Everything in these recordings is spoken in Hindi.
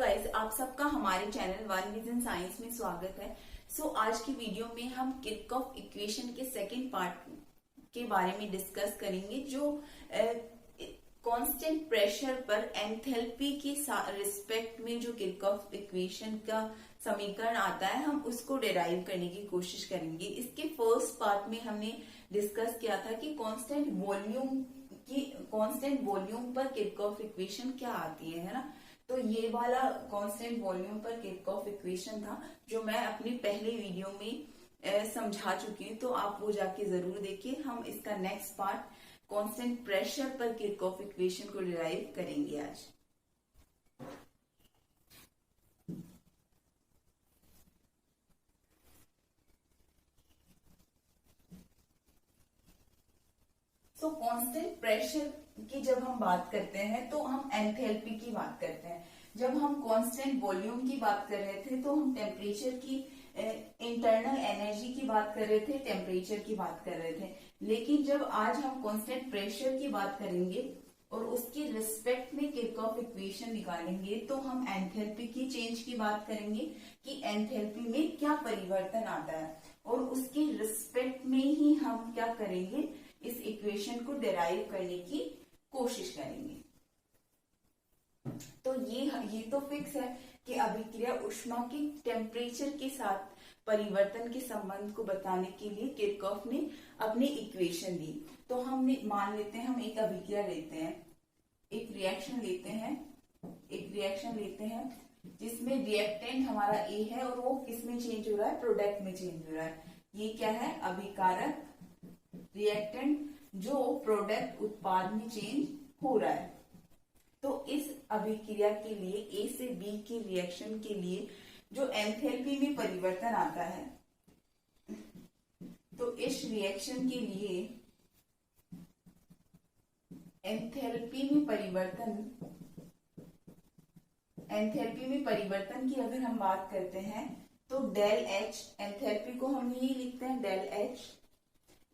गाइस, आप सबका हमारे चैनल वन विजन साइंस में स्वागत है। आज की वीडियो में हम किरचॉफ इक्वेशन के सेकंड पार्ट के बारे में डिस्कस करेंगे, जो कांस्टेंट प्रेशर पर एंथैल्पी के रिस्पेक्ट में जो किरचॉफ इक्वेशन का समीकरण आता है, हम उसको डिराइव करने की कोशिश करेंगे। इसके फर्स्ट पार्ट में हमने डिस्कस किया था कि कांस्टेंट वॉल्यूम पर किरचॉफ इक्वेशन क्या आती है ना। तो ये वाला कांस्टेंट वॉल्यूम पर किरचॉफ इक्वेशन था, जो मैं अपनी पहले वीडियो में समझा चुकी हूँ, तो आप वो जाके जरूर देखिए। हम इसका नेक्स्ट पार्ट कांस्टेंट प्रेशर पर किरचॉफ इक्वेशन को डिराइव करेंगे आज। कांस्टेंट प्रेशर की जब हम बात करते हैं तो हम एंथैल्पी की बात करते हैं। जब हम कांस्टेंट वॉल्यूम की बात कर रहे थे तो हम टेम्परेचर की इंटरनल एनर्जी की बात कर रहे थे, टेम्परेचर की बात कर रहे थे। लेकिन जब आज हम कांस्टेंट प्रेशर की बात करेंगे और उसके रिस्पेक्ट में किरचॉफ इक्वेशन निकालेंगे, तो हम एंथैल्पी की चेंज की बात करेंगे कि एंथैल्पी में क्या परिवर्तन आता है, और उसके रिस्पेक्ट में ही हम क्या करेंगे, इस इक्वेशन को डिराइव करने की कोशिश करेंगे। तो ये तो फिक्स है कि अभिक्रिया ऊष्मा की टेम्परेचर के साथ परिवर्तन के संबंध को बताने के लिए किरचॉफ ने अपनी इक्वेशन दी। तो हम मान लेते हैं, हम एक अभिक्रिया लेते हैं, एक रिएक्शन लेते हैं जिसमें रिएक्टेंट हमारा ए है और वो किसमें चेंज हो रहा है, प्रोडक्ट में चेंज हो रहा है। ये क्या है, अभिकारक रिएक्टेंट जो प्रोडक्ट उत्पाद में चेंज हो रहा है। तो इस अभिक्रिया के लिए, ए से बी की रिएक्शन के लिए जो एंथैल्पी में परिवर्तन आता है, तो इस रिएक्शन के लिए एंथैल्पी में परिवर्तन की अगर हम बात करते हैं तो डेल एच, एंथैल्पी को हम यही लिखते हैं del H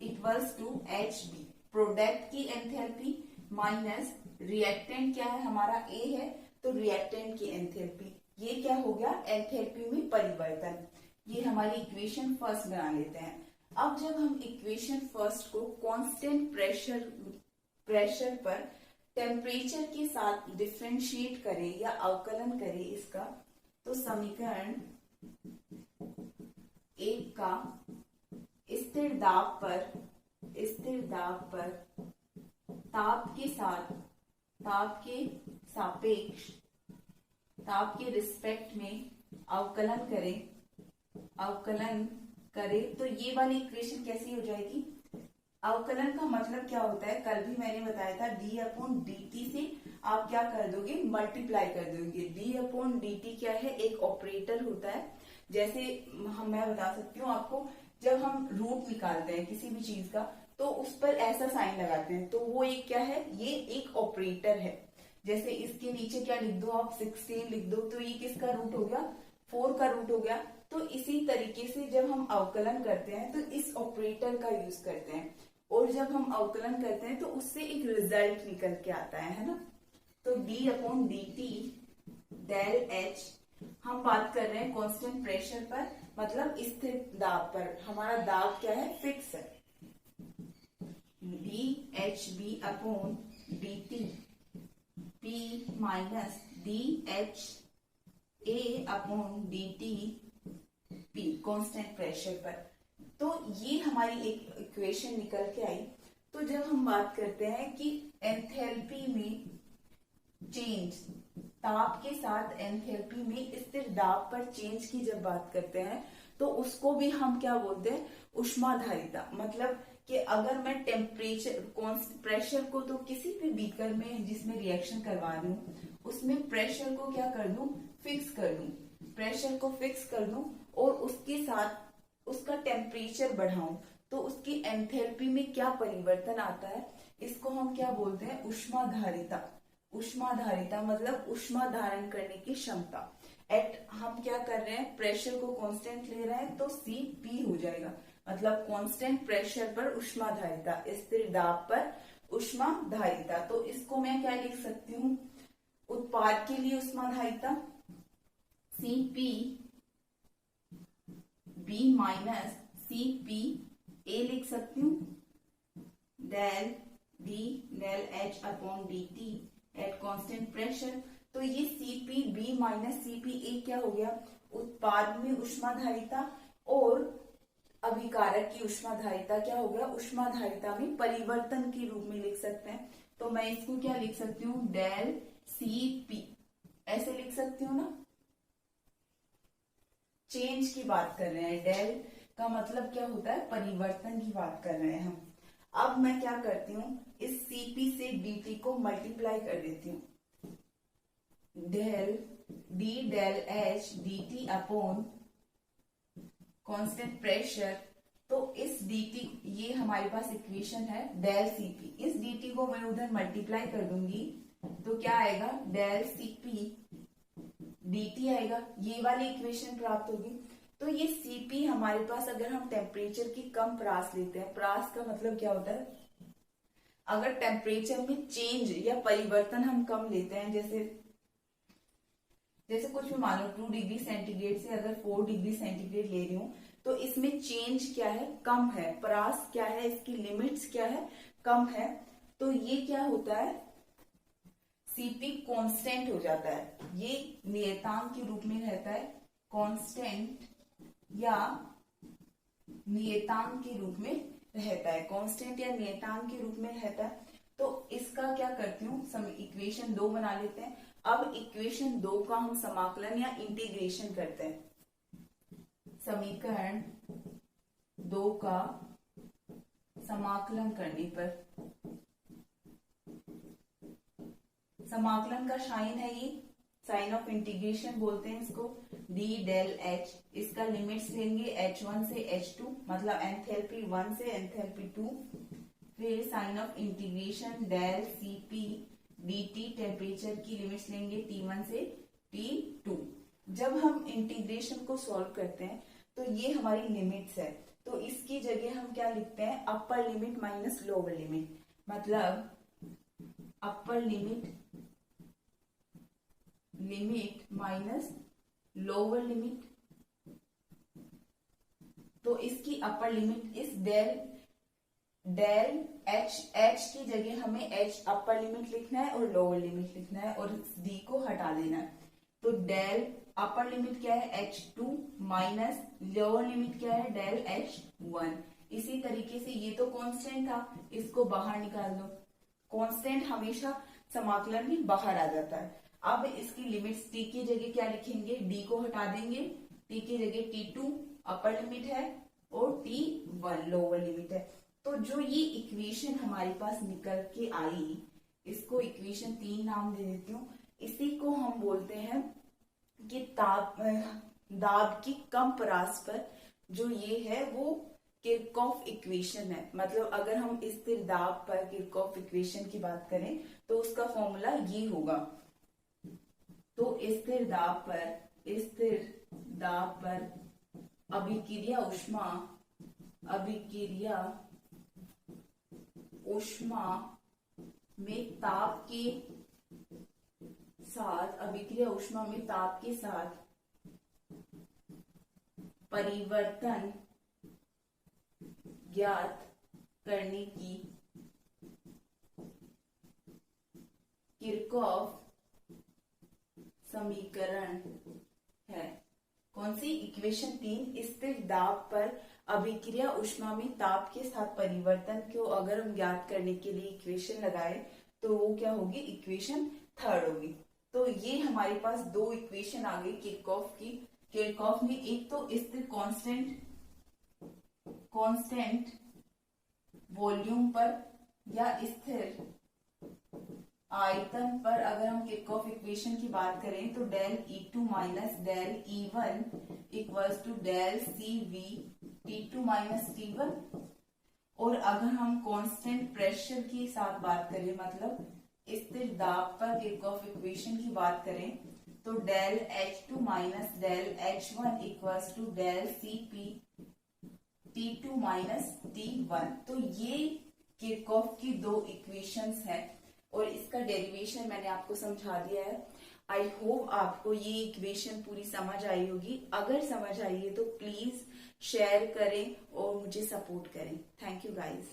equals to H B, product की एंथैल्पी माइनस रिएक्टेंट क्या है, हमारा ए है, तो रिएक्टेंट की एंथैल्पी। ये क्या हो गया, एंथैल्पी में परिवर्तन। ये हमारी इक्वेशन फर्स्ट बना लेते हैं। अब जब हम इक्वेशन फर्स्ट को कांस्टेंट प्रेशर पर टेम्परेचर के साथ डिफरेंशिएट करें या अवकलन करें इसका, तो समीकरण एक का स्थिर दाब पर ताप के रिस्पेक्ट में अवकलन करें, तो ये वाली इक्वेशन कैसी हो जाएगी। अवकलन का मतलब क्या होता है, कल भी मैंने बताया था, डी अपॉन डी टी से आप क्या कर दोगे, मल्टीप्लाई कर दोगे। डी अपॉन डी टी क्या है, एक ऑपरेटर होता है। जैसे मैं बता सकती हूँ आपको, जब हम रूट निकालते हैं किसी भी चीज का, तो उस पर ऐसा साइन लगाते हैं, तो वो एक क्या है, ये एक ऑपरेटर है। जैसे इसके नीचे क्या लिख दो आप, 16 लिख दो, तो ये किसका रूट हो गया, 4 का रूट हो गया। तो इसी तरीके से जब हम अवकलन करते हैं तो इस ऑपरेटर का यूज करते हैं, और जब हम अवकलन करते हैं तो उससे एक रिजल्ट निकल के आता है ना। तो D upon D T del H, हम बात कर रहे हैं कांस्टेंट प्रेशर पर, मतलब स्थिर दाब पर। हमारा दाब क्या है, फिक्स है। D H B upon D T P minus D H A upon D T P, constant pressure पर। तो ये हमारी एक इक्वेशन निकल के आई। तो जब हम बात करते हैं कि एंथैल्पी में चेंज, ताप के साथ एंथैल्पी में स्थिर दाब पर चेंज की जब बात करते हैं, तो उसको भी हम क्या बोलते हैं, ऊष्माधारिता। मतलब कि अगर मैं प्रेशर को तो किसी भी बीकर में जिसमें रिएक्शन करवा रही हूँ, उसमें प्रेशर को क्या कर दूं, फिक्स कर दूं, प्रेशर को फिक्स कर दूं, और उसके साथ उसका टेम्परेचर बढ़ाऊं, तो उसकी एंथैल्पी में क्या परिवर्तन आता है, इसको हम क्या बोलते हैं, ऊष्माधारिता। ऊष्माधारिता मतलब ऊष्मा धारण करने की क्षमता। हम क्या कर रहे हैं, प्रेशर को कांस्टेंट ले रहे हैं, तो सी पी हो जाएगा, मतलब कांस्टेंट प्रेशर पर ऊष्माधारिता, स्थिर दाब पर ऊष्माधारिता। तो इसको मैं क्या लिख सकती हूँ, उत्पाद के लिए ऊष्माधारिता C P B minus C P A लिख सकती हूँ, del D del H upon D T at constant pressure. तो ये C P B minus C P A क्या हो गया, उत्पाद में ऊष्माधारिता और अभिकारक की ऊष्माधारिता क्या हो गया, ऊष्माधारिता में परिवर्तन के रूप में लिख सकते हैं। तो मैं इसको क्या लिख सकती हूँ, डेल सी पी ऐसे लिख सकती हूँ ना। चेंज की बात कर रहे हैं, डेल का मतलब क्या होता है, परिवर्तन की बात कर रहे हैं हम। अब मैं क्या करती हूँ, इस Cp से dt को मल्टीप्लाई कर देती हूँ, del d del h dt upon constant pressure. तो इस dt, ये हमारे पास इक्वेशन है डेल Cp, इस dt को मैं उधर मल्टीप्लाई कर दूंगी तो क्या आएगा, डेल Cp dt आएगा, ये वाली इक्वेशन प्राप्त होगी। तो ये Cp हमारे पास, अगर हम टेम्परेचर की कम परास लेते हैं, परास का मतलब क्या होता है, अगर टेम्परेचर में चेंज या परिवर्तन हम कम लेते हैं, जैसे कुछ भी मान लो 2 डिग्री सेंटीग्रेड से अगर 4 डिग्री सेंटीग्रेड ले रही हूं, तो इसमें चेंज क्या है, कम है, परास क्या है, इसकी लिमिट्स क्या है, कम है। तो ये क्या होता है, Cp कांस्टेंट हो जाता है, ये नियतांक के रूप में रहता है, कांस्टेंट या नियतांक के रूप में रहता है, कांस्टेंट या नियतांक के रूप में रहता है। तो इसका क्या करती हूँ, इक्वेशन 2 बना लेते हैं। अब इक्वेशन 2 का हम समाकलन या इंटीग्रेशन करते हैं। समीकरण 2 का समाकलन करने पर, समाकलन का साइन है ये, साइन ऑफ इंटीग्रेशन बोलते हैं इसको, d डेल h, इसका लिमिट्स लेंगे h1 से h2, मतलब एंथैल्पी 1 से एंथैल्पी 2, फिर sign of integration del Cp dt, temperature की लिमिट्स लेंगे T1 से T2। जब हम इंटीग्रेशन को सॉल्व करते हैं तो ये हमारी लिमिट्स है, तो इसकी जगह हम क्या लिखते हैं, upper limit minus lower limit, मतलब upper limit minus lower limit. तो इसकी अपर लिमिट, इस डेल h की जगह हमें h अपर लिमिट लिखना है और लोअर लिमिट लिखना है और d को हटा देना है। तो डेल अपर लिमिट क्या है, h2 माइनस लोअर लिमिट क्या है, डेल h1। इसी तरीके से ये तो कांस्टेंट था, इसको बाहर निकाल दो, कांस्टेंट हमेशा समाकलन में बाहर आ जाता है। अब इसकी लिमिट्स t की जगह क्या लिखेंगे, d को हटा देंगे, t की जगह t2 अपर लिमिट है और t1 लोअर लिमिट है। तो जो ये इक्वेशन हमारे पास निकल के आई, इसको इक्वेशन 3 नाम दे देती हूँ। इसी को हम बोलते हैं कि दाब की कम परास पर जो ये है वो किरचॉफ इक्वेशन है। मतलब अगर हम स्थिर दाब पर किरचॉफ इक्वेशन की बात करें तो उसका फॉर्मूला ये होगा। तो स्थिर दाब पर अभिक्रिया ऊष्मा में ताप के साथ, अभिक्रिया ऊष्मा में ताप के साथ परिवर्तन ज्ञात करने की किरचॉफ समीकरण है। कौन सी, इक्वेशन 3। स्थिर दाब पर अभिक्रिया ऊष्मा में ताप के साथ परिवर्तन को अगर हम ज्ञात करने के लिए इक्वेशन लगाए तो वो क्या होगी, इक्वेशन 3 होगी। तो ये हमारे पास 2 इक्वेशन आ गई किरचॉफ की। किरचॉफ में एक तो स्थिर कांस्टेंट वॉल्यूम पर या स्थिर आयतन पर अगर हम किरचॉफ इक्वेशन की बात करें तो del E2 minus del E1 equals to del CV T2 minus T1। और अगर हम कांस्टेंट प्रेशर की साथ बात करें, मतलब स्थिर दाब पर किरचॉफ इक्वेशन की बात करें तो del H2 minus del H1 equals to del CP T2 minus T1। तो ये किरचॉफ की 2 इक्वेशंस है और इसका डेरिवेशन मैंने आपको समझा दिया है। आई होप आपको ये इक्वेशन पूरी समझ आई होगी। अगर समझ आई है तो प्लीज शेयर करें और मुझे सपोर्ट करें। Thank you guys.